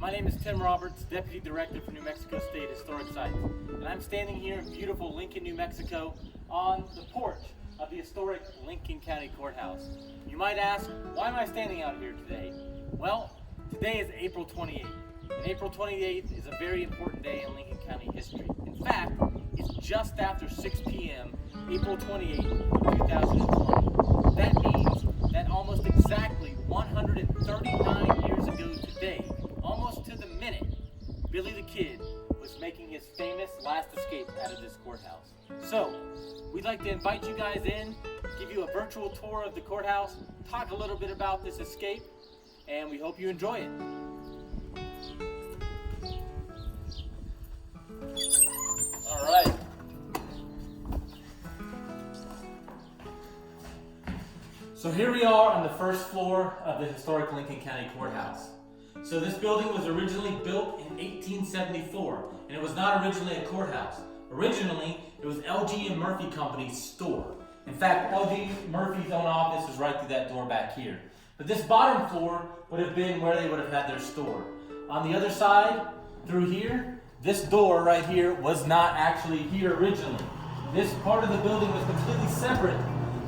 My name is Tim Roberts, Deputy Director for New Mexico State Historic Sites, and I'm standing here in beautiful Lincoln, New Mexico on the porch of the historic Lincoln County Courthouse. You might ask, why am I standing out here today? Well, today is April 28th, and April 28th is a very important day in Lincoln County history. In fact, it's just after 6 p.m., April 28th, 2020. That means that almost exactly 139 years ago today, almost to the minute, Billy the Kid was making his famous last escape out of this courthouse. So, we'd like to invite you guys in, give you a virtual tour of the courthouse, talk a little bit about this escape, and we hope you enjoy it. All right. So here we are on the first floor of the historic Lincoln County Courthouse. So this building was originally built in 1874, and it was not originally a courthouse. Originally, it was L.G. and Murphy Company's store. In fact, L.G. Murphy's own office is right through that door back here. But this bottom floor would have been where they would have had their store. On the other side, through here, this door right here was not actually here originally. This part of the building was completely separate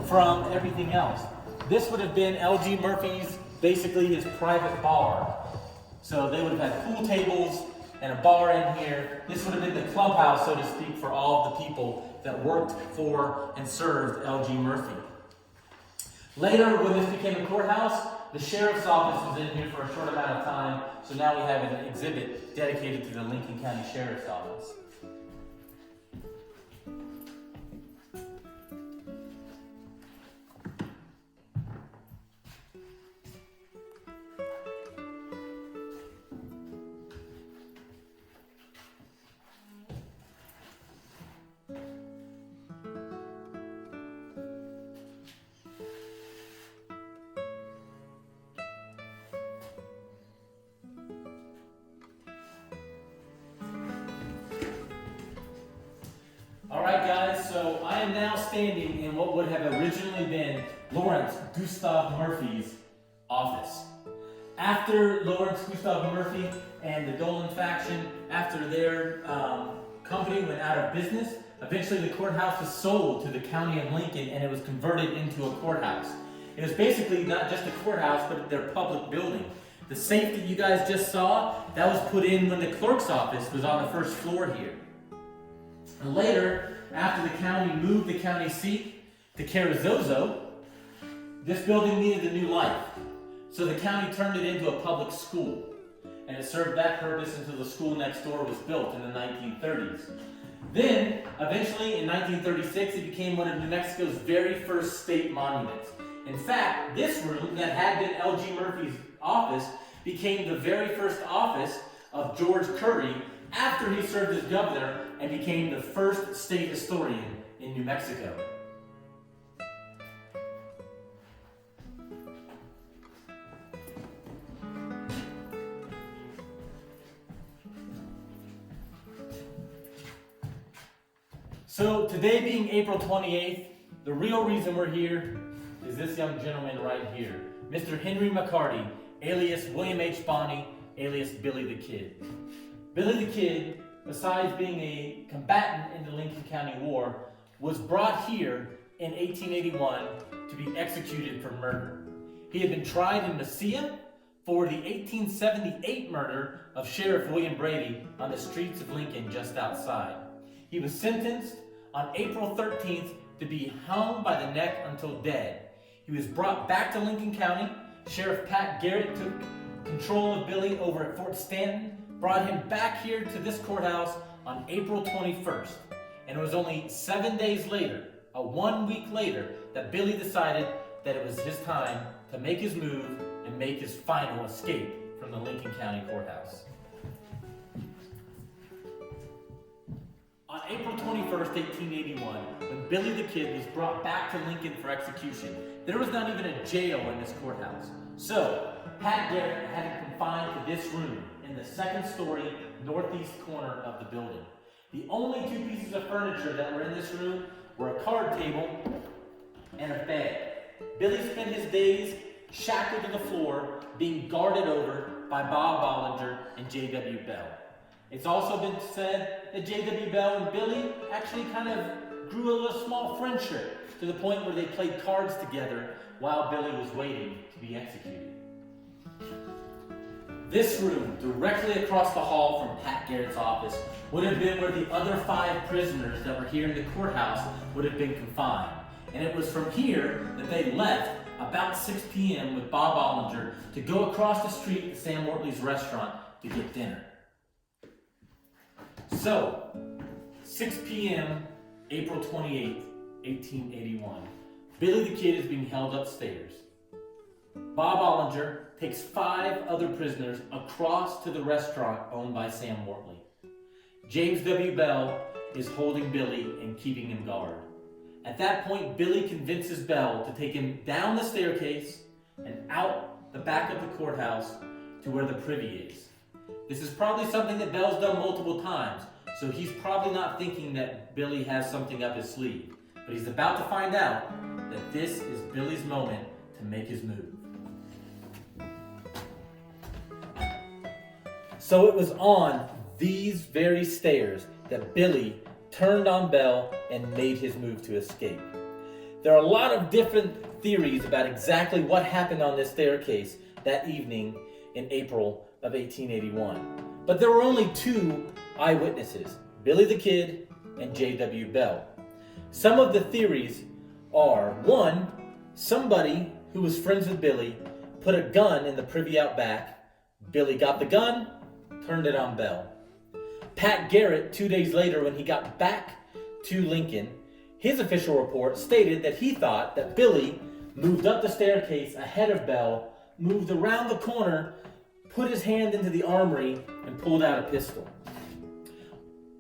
from everything else. This would have been L.G. Murphy's, basically his private bar. So they would have had pool tables and a bar in here. This would have been the clubhouse, so to speak, for all of the people that worked for and served L.G. Murphy. Later, when this became a courthouse, the sheriff's office was in here for a short amount of time, so now we have an exhibit dedicated to the Lincoln County Sheriff's Office. Alright guys, so I am now standing in what would have originally been Lawrence Gustav Murphy's office. After Lawrence Gustav Murphy and the Dolan faction, after their company went out of business, eventually the courthouse was sold to the county of Lincoln and it was converted into a courthouse. It was basically not just a courthouse, but their public building. The safe that you guys just saw, that was put in when the clerk's office was on the first floor here. And later, after the county moved the county seat to Carrizozo, this building needed a new life. So the county turned it into a public school. And it served that purpose until the school next door was built in the 1930s. Then, eventually in 1936, it became one of New Mexico's very first state monuments. In fact, this room that had been L.G. Murphy's office became the very first office of George Curry after he served as governor and became the first state historian in New Mexico. So today being April 28th, the real reason we're here is this young gentleman right here, Mr. Henry McCarty, alias William H. Bonney, alias Billy the Kid. Billy the Kid, besides being a combatant in the Lincoln County War, was brought here in 1881 to be executed for murder. He had been tried in Mesilla for the 1878 murder of Sheriff William Brady on the streets of Lincoln just outside. He was sentenced on April 13th to be hung by the neck until dead. He was brought back to Lincoln County. Sheriff Pat Garrett took control of Billy over at Fort Stanton, brought him back here to this courthouse on April 21st. And it was only 7 days later, 1 week later, that Billy decided that it was his time to make his move and make his final escape from the Lincoln County Courthouse. On April 21st, 1881, when Billy the Kid was brought back to Lincoln for execution, there was not even a jail in this courthouse. So, Pat Garrett had him confined to this room in the second story northeast corner of the building. The only two pieces of furniture that were in this room were a card table and a bed. Billy spent his days shackled to the floor, being guarded over by Bob Bollinger and J.W. Bell. It's also been said that J.W. Bell and Billy actually kind of grew a little small friendship to the point where they played cards together while Billy was waiting to be executed. This room, directly across the hall from Pat Garrett's office, would have been where the other 5 prisoners that were here in the courthouse would have been confined. And it was from here that they left about 6 p.m. with Bob Bollinger to go across the street to Sam Wortley's restaurant to get dinner. So, 6 p.m., April 28th, 1881. Billy the Kid is being held upstairs. Bob Bollinger takes 5 other prisoners across to the restaurant owned by Sam Wortley. James W. Bell is holding Billy and keeping him guard. At that point, Billy convinces Bell to take him down the staircase and out the back of the courthouse to where the privy is. This is probably something that Bell's done multiple times, so he's probably not thinking that Billy has something up his sleeve. But he's about to find out that this is Billy's moment to make his move. So it was on these very stairs that Billy turned on Bell and made his move to escape. There are a lot of different theories about exactly what happened on this staircase that evening in April of 1881. But there were only 2 eyewitnesses, Billy the Kid and J.W. Bell. Some of the theories are, 1, somebody who was friends with Billy put a gun in the privy out back. Billy got the gun, turned it on Bell. Pat Garrett, 2 days later when he got back to Lincoln, his official report stated that he thought that Billy moved up the staircase ahead of Bell, moved around the corner, put his hand into the armory, and pulled out a pistol.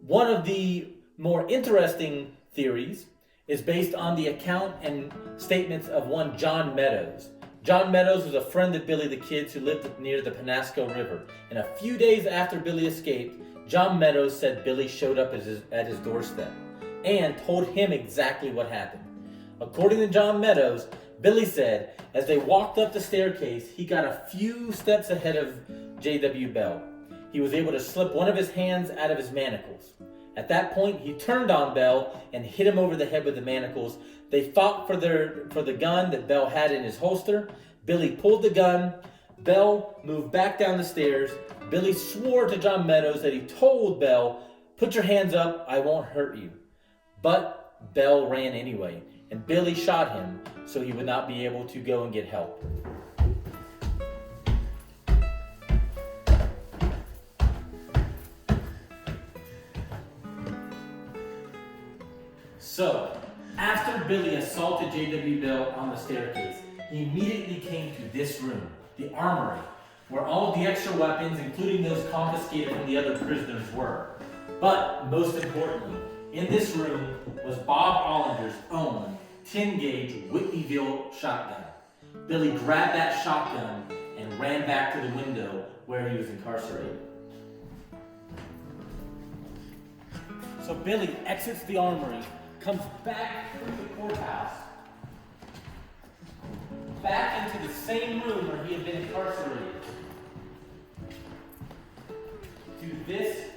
One of the more interesting theories is based on the account and statements of one John Meadows. John Meadows was a friend of Billy the Kid's who lived near the Penasco River. And a few days after Billy escaped, John Meadows said Billy showed up at his doorstep and told him exactly what happened. According to John Meadows, Billy said as they walked up the staircase, he got a few steps ahead of J.W. Bell. He was able to slip one of his hands out of his manacles. At that point, he turned on Bell and hit him over the head with the manacles. They fought for the gun that Bell had in his holster. Billy pulled the gun. Bell moved back down the stairs. Billy swore to John Meadows that he told Bell, "Put your hands up, I won't hurt you." But Bell ran anyway, and Billy shot him so he would not be able to go and get help. So, after Billy assaulted J.W. Bell on the staircase, he immediately came to this room, the armory, where all of the extra weapons, including those confiscated from the other prisoners, were. But, most importantly, in this room was Bob Bollinger's own 10-gauge Whitneyville shotgun. Billy grabbed that shotgun and ran back to the window where he was incarcerated. So Billy exits the armory, comes back through the courthouse, back into the same room where he had been incarcerated, to this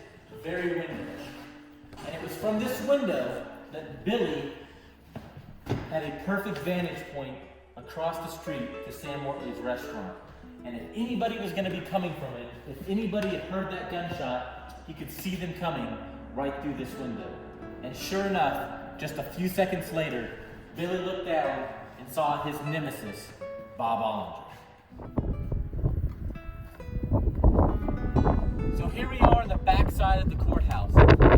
very window. And it was from this window that Billy had a perfect vantage point across the street to Sam Wortley's restaurant. And if anybody was going to be coming from it, if anybody had heard that gunshot, he could see them coming right through this window. And sure enough, just a few seconds later, Billy looked down and saw his nemesis, Bob Bollinger. So here we are in the backside of the courthouse.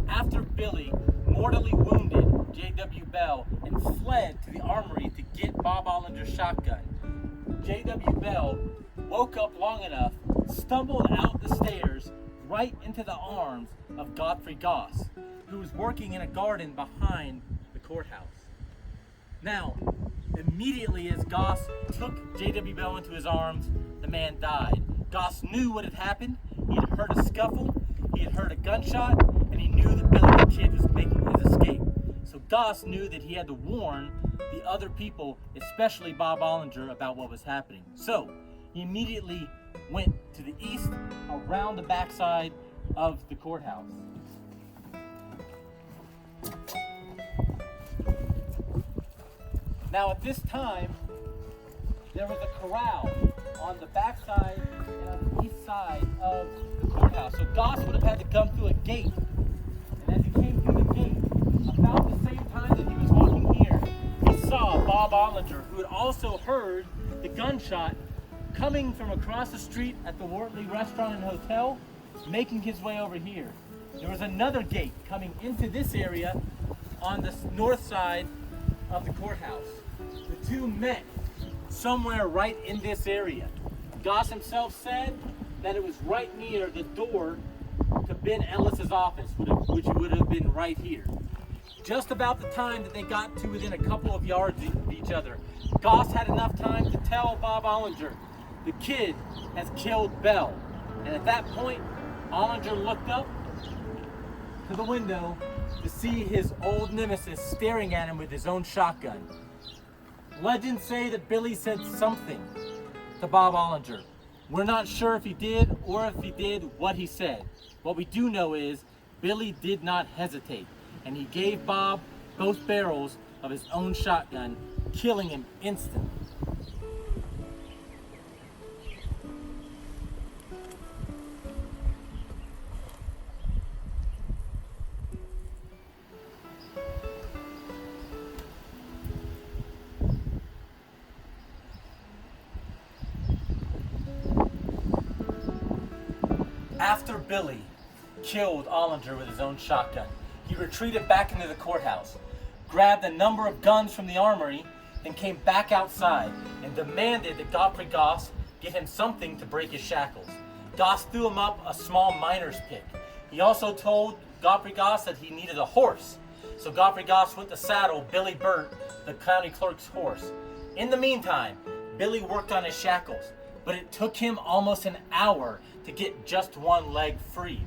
After Billy mortally wounded J.W. Bell and fled to the armory to get Bob Bollinger's shotgun, J.W. Bell woke up long enough, stumbled out the stairs right into the arms of Godfrey Goss, who was working in a garden behind the courthouse. Now, immediately as Goss took J.W. Bell into his arms, the man died. Goss knew what had happened. He had heard a scuffle, he had heard a gunshot, and he knew that Billy the Kid was making his escape. So Goss knew that he had to warn the other people, especially Bob Bollinger, about what was happening. So he immediately went to the east around the backside of the courthouse. Now at this time, there was a corral on the backside and on the east side of the courthouse. So Goss would have had to come through a gate. And as he came through the gate, about the same time that he was walking here, he saw Bob Ollinger, who had also heard the gunshot coming from across the street at the Wortley Restaurant and Hotel, making his way over here. There was another gate coming into this area on the north side of the courthouse. The two met somewhere right in this area. Goss himself said that it was right near the door to Ben Ellis's office, which would have been right here. Just about the time that they got to within a couple of yards of each other, Goss had enough time to tell Bob Ollinger, the kid has killed Bell. And at that point, Ollinger looked up to the window to see his old nemesis staring at him with his own shotgun. Legends say that Billy said something to Bob Ollinger. We're not sure if he did or if he did what he said. What we do know is Billy did not hesitate, and he gave Bob both barrels of his own shotgun, killing him instantly. After Billy killed Ollinger with his own shotgun, he retreated back into the courthouse, grabbed a number of guns from the armory, and came back outside and demanded that Godfrey Goss get him something to break his shackles. Goss threw him up a small miner's pick. He also told Godfrey Goss that he needed a horse. So Godfrey Goss went to saddle Billy Burt, the county clerk's horse. In the meantime, Billy worked on his shackles, but it took him almost an hour to get just one leg free.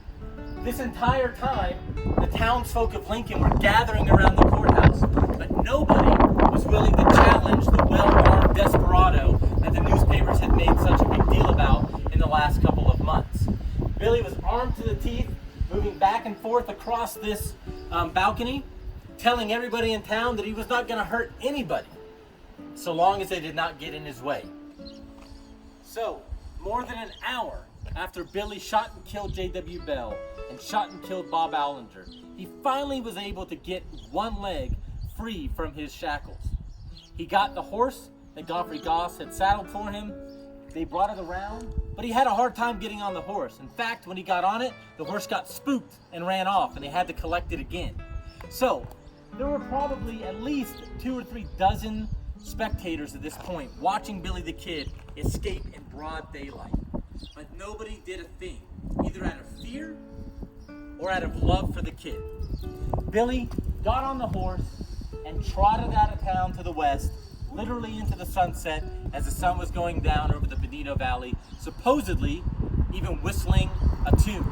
This entire time, the townsfolk of Lincoln were gathering around the courthouse, but nobody was willing to challenge the well-armed desperado that the newspapers had made such a big deal about in the last couple of months. Billy was armed to the teeth, moving back and forth across this balcony, telling everybody in town that he was not going to hurt anybody, so long as they did not get in his way. So, more than an hour after Billy shot and killed J.W. Bell and shot and killed Bob Ollinger, he finally was able to get one leg free from his shackles. He got the horse that Godfrey Goss had saddled for him. They brought it around, but he had a hard time getting on the horse. In fact, when he got on it, the horse got spooked and ran off, and they had to collect it again. So, there were probably at least 2 or 3 dozen spectators at this point watching Billy the Kid escape in broad daylight. But nobody did a thing, either out of fear or out of love for the kid. Billy got on the horse and trotted out of town to the west, literally into the sunset as the sun was going down over the Benito Valley, supposedly even whistling a tune.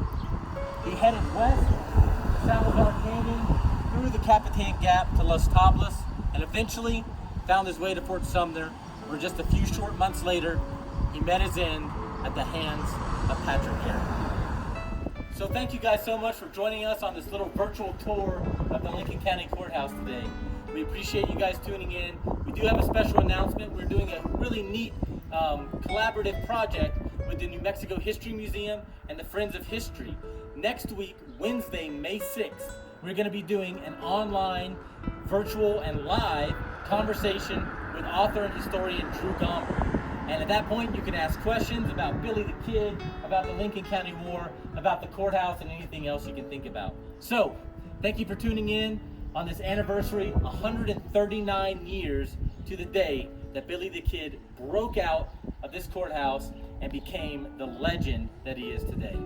He headed west, Salazar Canyon, through the Capitan Gap to Los Tablas, and eventually found his way to Fort Sumner, where just a few short months later, he met his end at the hands of Patrick Garrett. So thank you guys so much for joining us on this little virtual tour of the Lincoln County Courthouse today. We appreciate you guys tuning in. We do have a special announcement. We're doing a really neat collaborative project with the New Mexico History Museum and the Friends of History. Next week, Wednesday, May 6th, we're going to be doing an online, virtual, and live conversation with author and historian Drew Gomber. And at that point, you can ask questions about Billy the Kid, about the Lincoln County War, about the courthouse, and anything else you can think about. So, thank you for tuning in on this anniversary, 139 years to the day that Billy the Kid broke out of this courthouse and became the legend that he is today.